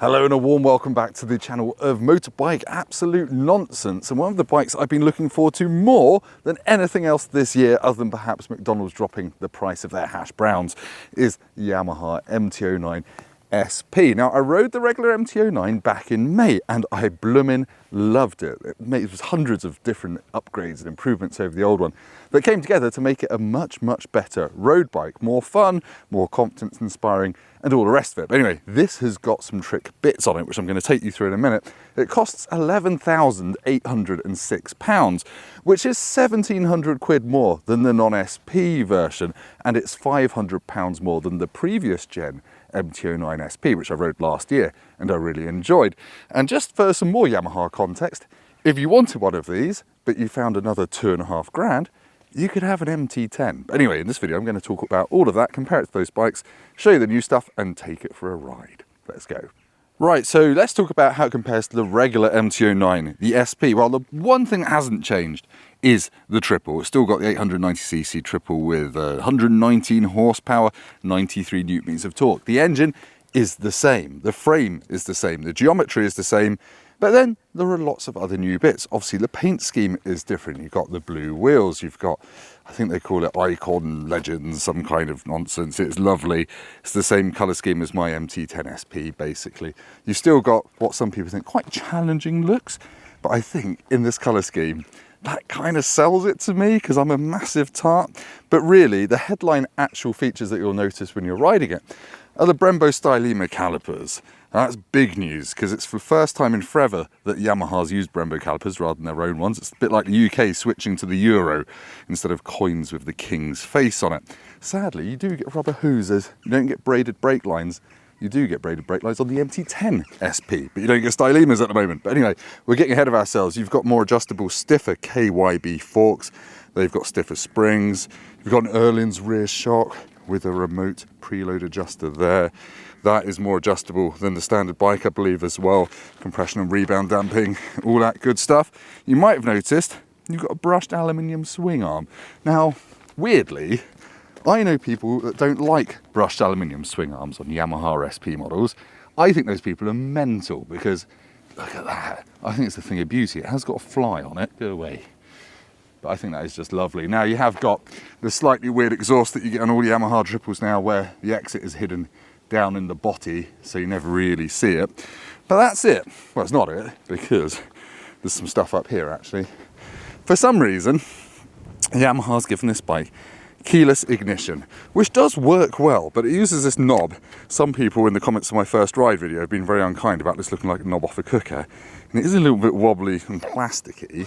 Hello and a warm welcome back to the channel of Motorbike Absolute Nonsense. And one of the bikes I've been looking forward to more than anything else this year, other than perhaps McDonald's dropping the price of their hash browns, is Yamaha MT09 SP. Now, I rode the regular MT09 back in May and I bloomin' loved it. It was hundreds of different upgrades and improvements over the old one that came together to make it a much better road bike. More fun, more confidence inspiring, and all the rest of it. But anyway, this has got some trick bits on it, which I'm going to take you through in a minute. It costs £11,806, which is 1,700 quid more than the non-SP version, and it's £500 more than the previous gen MT09 SP, which I rode last year and I really enjoyed. And just for some more Yamaha context, if you wanted one of these, but you found another £2.5 grand, you could have an MT10. But anyway, in this video, I'm going to talk about all of that, compare it to those bikes, show you the new stuff, and take it for a ride. Let's go. Right, so let's talk about how it compares to the regular MT09, the SP. Well, the one thing that hasn't changed is the triple. It's still got the 890cc triple with 119 horsepower, 93 newton-meters of torque. The engine is the same, the frame is the same, the geometry is the same, but then there are lots of other new bits. Obviously, the paint scheme is different. You've got the blue wheels, you've got, I think they call it Icon Legends, some kind of nonsense. It's lovely. It's the same colour scheme as my MT10 SP, basically. You've still got what some people think quite challenging looks, but I think in this colour scheme, that kind of sells it to me because I'm a massive tart. But really, the headline actual features that you'll notice when you're riding it are the Brembo Stylema calipers. Now, that's big news because it's for the first time in forever that Yamaha's used Brembo calipers rather than their own ones. It's a bit like the UK switching to the Euro instead of coins with the king's face on it. Sadly, you do get rubber hoses, you don't get braided brake lines. You do get braided brake lines on the MT10 SP, but you don't get Stylemas at the moment. But anyway, we're getting ahead of ourselves. You've got more adjustable, stiffer KYB forks. They've got stiffer springs. You've got an Erlin's rear shock with a remote preload adjuster there. That is more adjustable than the standard bike, I believe, as well. Compression and rebound damping, all that good stuff. You might have noticed you've got a brushed aluminium swing arm. Now, weirdly, I know people that don't like brushed aluminium swing arms on Yamaha SP models. I think those people are mental because, look at that. I think it's a thing of beauty. It has got a fly on it. Go away. But I think that is just lovely. Now, you have got the slightly weird exhaust that you get on all Yamaha triples now, where the exit is hidden down in the body, so you never really see it. But that's it. Well, it's not it, because there's some stuff up here, actually. For some reason, Yamaha's given this bike keyless ignition, which does work well, but it uses this knob. Some people in the comments of my first ride video have been very unkind about this looking like a knob off a cooker. And it is a little bit wobbly and plasticky,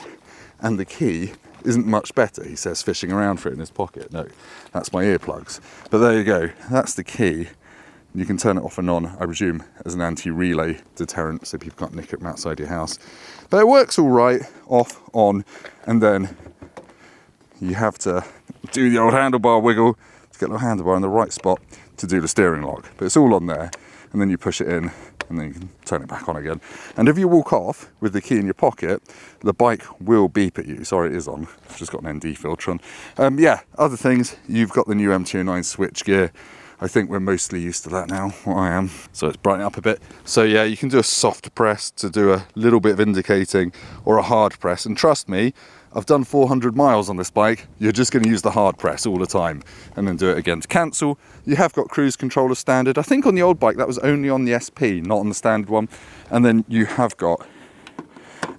and the key isn't much better. He says fishing around for it in his pocket. No, that's my earplugs. But there you go, that's the key. You can turn it off and on, I presume, as an anti-relay deterrent, so people can't nick it from outside your house. But it works all right, off, on, and then you have to do the old handlebar wiggle to get the handlebar in the right spot to do the steering lock. But it's all on there, and then you push it in, and then you can turn it back on again. And if you walk off with the key in your pocket, the bike will beep at you. Sorry, it is on. I've just got an ND filter on. Yeah, other things, you've got the new MT09 switch gear. I think we're mostly used to that now, well, I am. So it's brightening up a bit. So yeah, you can do a soft press to do a little bit of indicating, or a hard press. And trust me, I've done 400 miles on this bike. You're just going to use the hard press all the time and then do it again to cancel. You have got cruise control as standard. I think on the old bike that was only on the SP, not on the standard one. And then you have got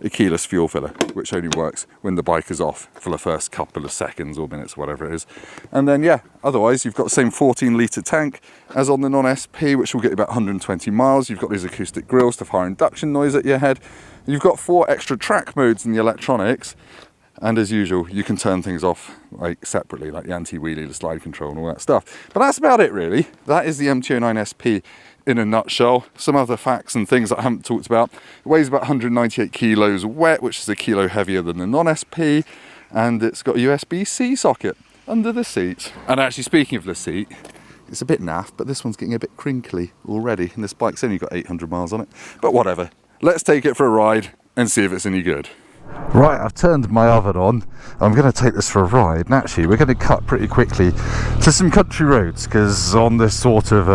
a keyless fuel filler, which only works when the bike is off for the first couple of seconds or minutes, whatever it is. And then yeah, otherwise you've got the same 14-litre tank as on the non-SP, which will get you about 120 miles. You've got these acoustic grills to fire induction noise at your head. You've got 4 extra track modes in the electronics. And as usual, you can turn things off like separately, like the anti-wheelie, the slide control and all that stuff. But that's about it really. That is the MT09 SP in a nutshell. Some other facts and things that I haven't talked about. It weighs about 198 kilos wet, which is a kilo heavier than the non-SP. And it's got a USB-C socket under the seat. And actually, speaking of the seat, it's a bit naff, but this one's getting a bit crinkly already. And this bike's only got 800 miles on it. But whatever. Let's take it for a ride and see if it's any good. Right, I've turned my oven on. I'm going to take this for a ride, and actually we're going to cut pretty quickly to some country roads, because on this sort of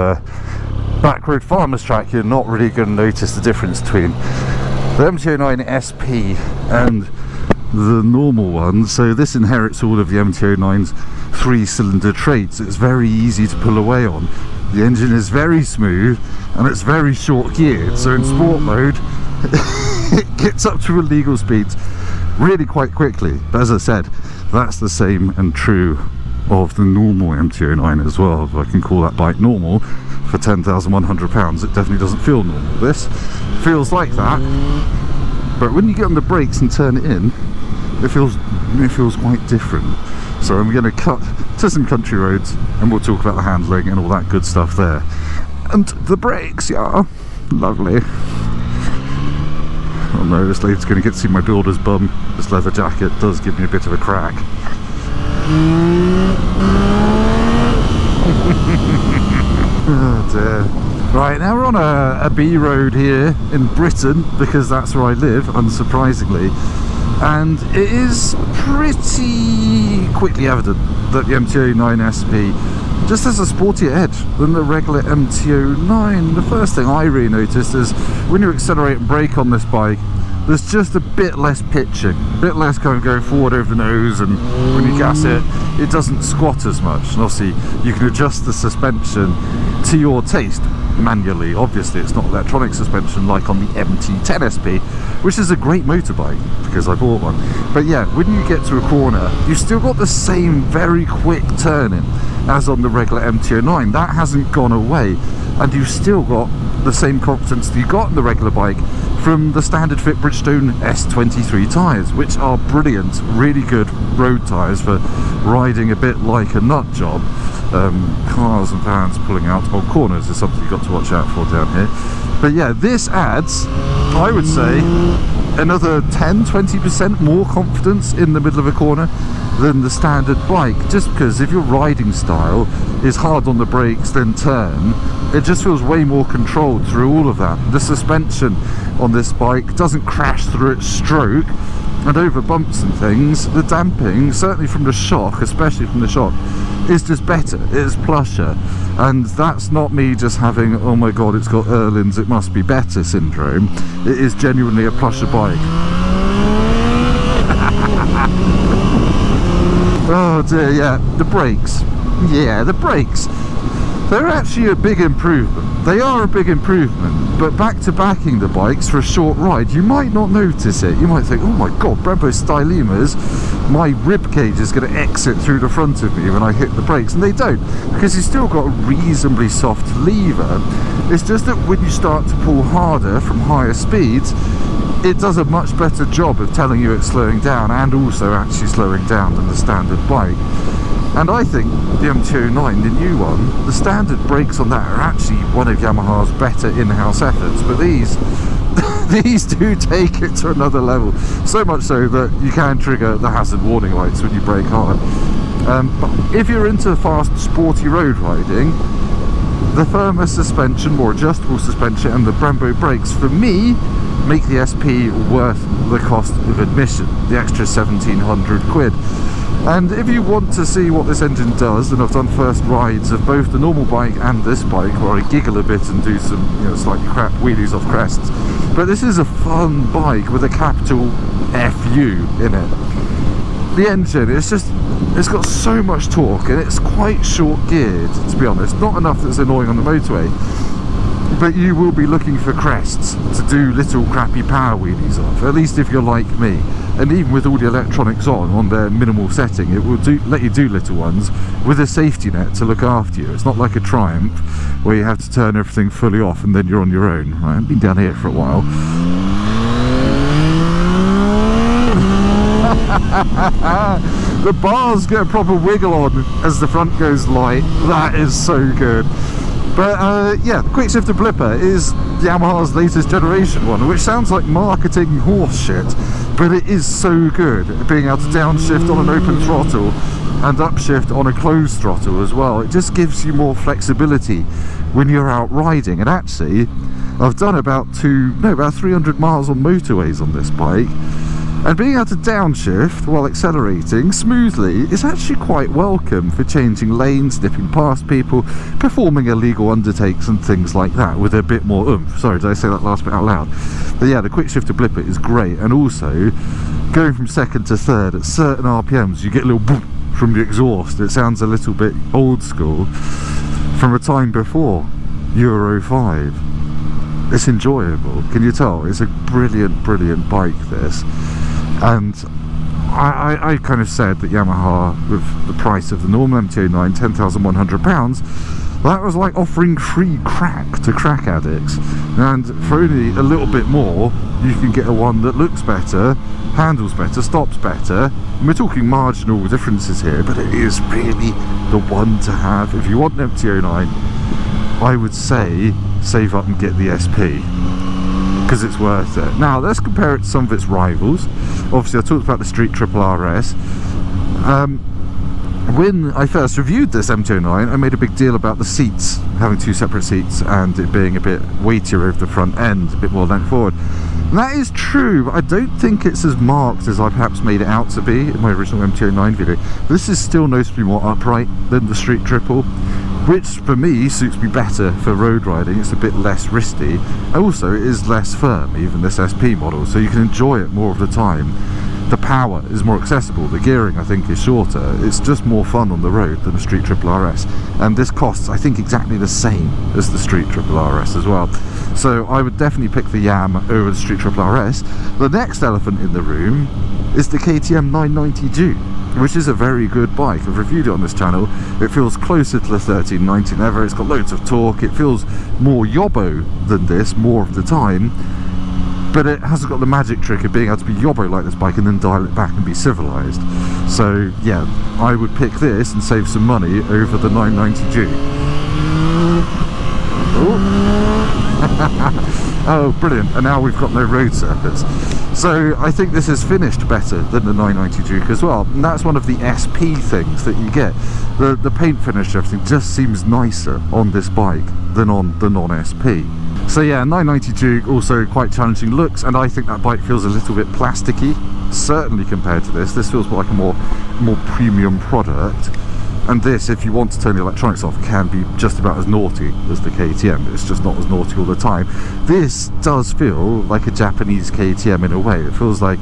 backroad farmer's track, you're not really going to notice the difference between the MT09 SP and the normal one. So this inherits all of the MT09's 3-cylinder traits. It's very easy to pull away on. The engine is very smooth and it's very short geared, so in sport mode it gets up to illegal speeds really quite quickly. But as I said, that's the same and true of the normal MT09 as well, if I can call that bike normal. For £10,100 it definitely doesn't feel normal. This feels like that, but when you get on the brakes and turn it in, it feels quite different. So I'm going to cut to some country roads and we'll talk about the handling and all that good stuff there. And the brakes, yeah, lovely. Oh no, this lady's going to get to see my builder's bum. This leather jacket does give me a bit of a crack. Oh dear. Right, now we're on a B road here in Britain, because that's where I live, unsurprisingly. And it is pretty quickly evident that the MT09 SP just has a sportier edge than the regular MT09. The first thing I really noticed is when you accelerate and brake on this bike, there's just a bit less pitching, a bit less kind of going forward over the nose, and when you gas it, it doesn't squat as much. And obviously you can adjust the suspension to your taste manually. Obviously it's not electronic suspension like on the MT10 SP, which is a great motorbike because I bought one. But yeah, when you get to a corner, you've still got the same very quick turning as on the regular MT09. That hasn't gone away, and you've still got the same confidence that you got on the regular bike from the standard fit Bridgestone S23 tyres, which are brilliant, really good road tyres for riding a bit like a nut job. Cars and vans pulling out on corners is something you've got to watch out for down here. But yeah, this adds, I would say, another 10-20% more confidence in the middle of a corner than the standard bike, just because if your riding style is hard on the brakes then turn, it just feels way more controlled through all of that. The suspension on this bike doesn't crash through its stroke, and over bumps and things, the damping, certainly from the shock, especially from the shock, is just better, it is plusher. And that's not me just having, oh my god, it's got Erlin's, it must be better syndrome. It is genuinely a plusher bike. Oh dear, yeah, the brakes. Yeah, the brakes. They're actually a big improvement. They are a big improvement, but back to backing the bikes for a short ride, you might not notice it. You might think, oh my god, Brembo Stylemas, my rib cage is going to exit through the front of me when I hit the brakes, and they don't, because you've still got a reasonably soft lever. It's just that when you start to pull harder from higher speeds, it does a much better job of telling you it's slowing down, and also actually slowing down than the standard bike. And I think the MT09, the new one, the standard brakes on that are actually one of Yamaha's better in-house efforts, but these do take it to another level, so much so that you can trigger the hazard warning lights when you brake hard. But if you're into fast, sporty road riding, the firmer suspension, more adjustable suspension, and the Brembo brakes, for me, make the SP worth the cost of admission, the extra 1,700 quid. And if you want to see what this engine does, then I've done first rides of both the normal bike and this bike, where I giggle a bit and do some, slightly crap wheelies off crests. But this is a fun bike with a capital FU in it. The engine, it's got so much torque, and it's quite short geared, to be honest. Not enough that's annoying on the motorway, but you will be looking for crests to do little crappy power wheelies off, at least if you're like me. And even with all the electronics on their minimal setting, it will let you do little ones with a safety net to look after you. It's not like a Triumph where you have to turn everything fully off and then you're on your own. Right, I've been down here for a while. The bars get a proper wiggle on as the front goes light. That is so good. But yeah, the quick shifter blipper is Yamaha's latest generation one, which sounds like marketing horse shit, but it is so good at being able to downshift on an open throttle and upshift on a closed throttle as well. It just gives you more flexibility when you're out riding. And actually, I've done about 300 miles on motorways on this bike, And being able to downshift while accelerating smoothly is actually quite welcome for changing lanes, dipping past people, performing illegal undertakes and things like that with a bit more oomph. Sorry, did I say that last bit out loud? But yeah, the quick shifter blipper is great, and also going from second to third at certain RPMs you get a little boop from the exhaust. It sounds a little bit old school from a time before Euro 5. It's enjoyable, can you tell? It's a brilliant bike, this. And I kind of said that Yamaha, with the price of the normal MT09, £10,100, that was like offering free crack to crack addicts. And for only a little bit more, you can get a one that looks better, handles better, stops better. And we're talking marginal differences here, but it is really the one to have. If you want an MT09, I would say save up and get the SP, because it's worth it. Now let's compare it to some of its rivals. Obviously I talked about the Street Triple RS. When I first reviewed this MT09, I made a big deal about the seats, having two separate seats and it being a bit weightier over the front end, a bit more length forward. And that is true, but I don't think it's as marked as I perhaps made it out to be in my original MT09 video. This is still noticeably more upright than the Street Triple, which for me suits me better for road riding. It's a bit less wristy, and also it is less firm, even this SP model, so you can enjoy it more of the time. The power is more accessible, the gearing I think is shorter, it's just more fun on the road than a Street Triple RS, and this costs I think exactly the same as the Street Triple RS as well. So I would definitely pick the Yam over the Street Triple RS. The next elephant in the room is the KTM 990G, which is a very good bike. I've reviewed it on this channel. It feels closer to the 1390 than ever. It's got loads of torque. It feels more yobbo than this more of the time, but it hasn't got the magic trick of being able to be yobbo like this bike and then dial it back and be civilized. So yeah, I would pick this and save some money over the 990G. Oh, brilliant. And now we've got no road surface. So I think this is finished better than the 990 Duke as well, and that's one of the SP things that you get. The paint finish and everything just seems nicer on this bike than on the non-SP. So yeah, 990 Duke, also quite challenging looks, and I think that bike feels a little bit plasticky, certainly compared to this. This feels more like a more premium product. And this, if you want to turn the electronics off, can be just about as naughty as the KTM. It's just not as naughty all the time. This does feel like a Japanese KTM in a way. It feels like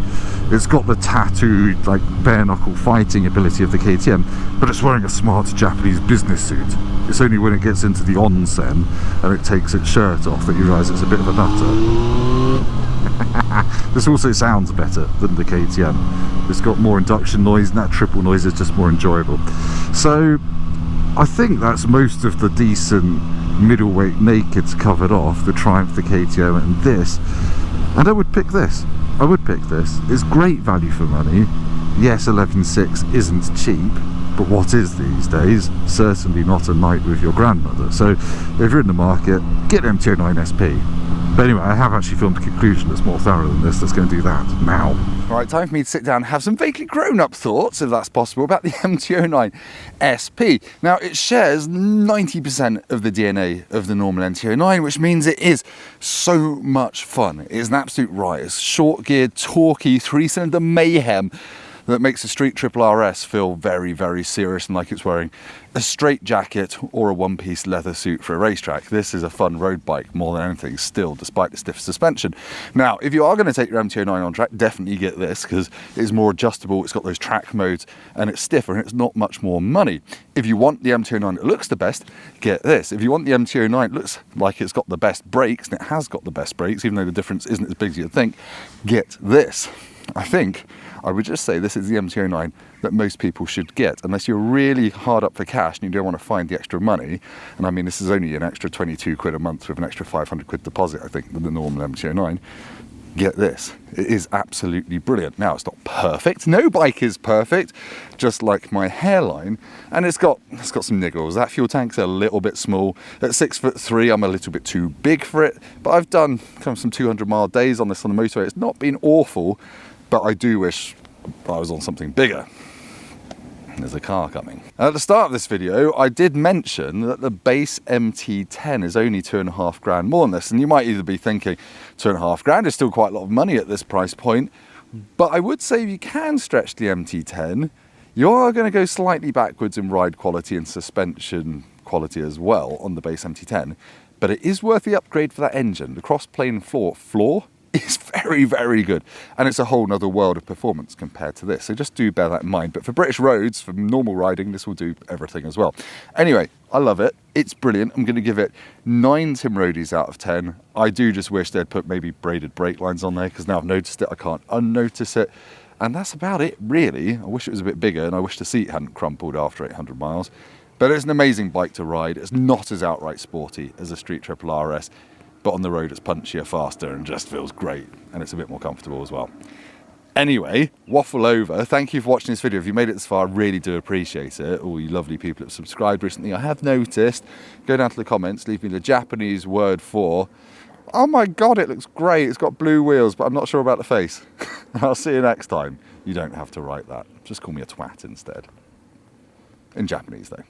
it's got the tattooed, like, bare-knuckle fighting ability of the KTM, but it's wearing a smart Japanese business suit. It's only when it gets into the onsen and it takes its shirt off that you realise it's a bit of a nutter. This also sounds better than the KTM. It's got more induction noise, and that triple noise is just more enjoyable. So I think that's most of the decent middleweight nakeds covered off, the Triumph, the KTM and this. And I would pick this. I would pick this. It's great value for money. Yes, 11.6 isn't cheap, but what is these days? Certainly not a night with your grandmother. So if you're in the market, get MT09 SP. But anyway, I have actually filmed a conclusion that's more thorough than this. Let's go and do that now. Right, time for me to sit down and have some vaguely grown-up thoughts, if that's possible, about the MT09 SP. Now, it shares 90% of the DNA of the normal MT09, which means it is so much fun. It is an absolute riot. It's short-geared, torquey, three-cylinder mayhem that makes a Street Triple RS feel very, very serious and like it's wearing a straight jacket or a one-piece leather suit for a racetrack. This is a fun road bike more than anything still, despite the stiff suspension. Now, if you are going to take your MT09 on track, definitely get this, because it is more adjustable, it's got those track modes, and it's stiffer, and it's not much more money. If you want the MT09 that looks the best, get this. If you want the MT09 that looks like it's got the best brakes, and it has got the best brakes, even though the difference isn't as big as you'd think, get this. I would just say this is the MT09 that most people should get, unless you're really hard up for cash and you don't want to find the extra money. And I mean, this is only an extra 22 quid a month with an extra 500 quid deposit, I think, than the normal MT09. Get this. It is absolutely brilliant. Now, it's not perfect. No bike is perfect, just like my hairline. And it's got some niggles. That fuel tank's a little bit small. At 6'3", I'm a little bit too big for it. But I've done kind of some 200-mile days on this on the motorway. It's not been awful, but I do wish I was on something bigger. There's a car coming. At the start of this video, I did mention that the base MT10 is only 2.5 grand more than this. And you might either be thinking 2.5 grand is still quite a lot of money at this price point, But I would say if you can stretch the MT10, you are going to go slightly backwards in ride quality and suspension quality as well on the base MT10. But it is worth the upgrade for that engine. The cross-plane floor is very, very good. And it's a whole nother world of performance compared to this. So just do bear that in mind. But for British roads, for normal riding, this will do everything as well. Anyway, I love it. It's brilliant. I'm going to give it 9 Tim Roadies out of 10. I do just wish they'd put maybe braided brake lines on there, because now I've noticed it, I can't unnotice it. And that's about it, really. I wish it was a bit bigger, and I wish the seat hadn't crumpled after 800 miles. But it's an amazing bike to ride. It's not as outright sporty as a Street Triple RS, but on the road it's punchier, faster, and just feels great. And it's a bit more comfortable as well. Anyway, waffle over. Thank you for watching this video. If you made it this far, I really do appreciate it. All you lovely people that have subscribed recently, I have noticed. Go down to the comments, leave me the Japanese word for, oh my God, it looks great. It's got blue wheels, but I'm not sure about the face. I'll see you next time. You don't have to write that. Just call me a twat instead. In Japanese, though.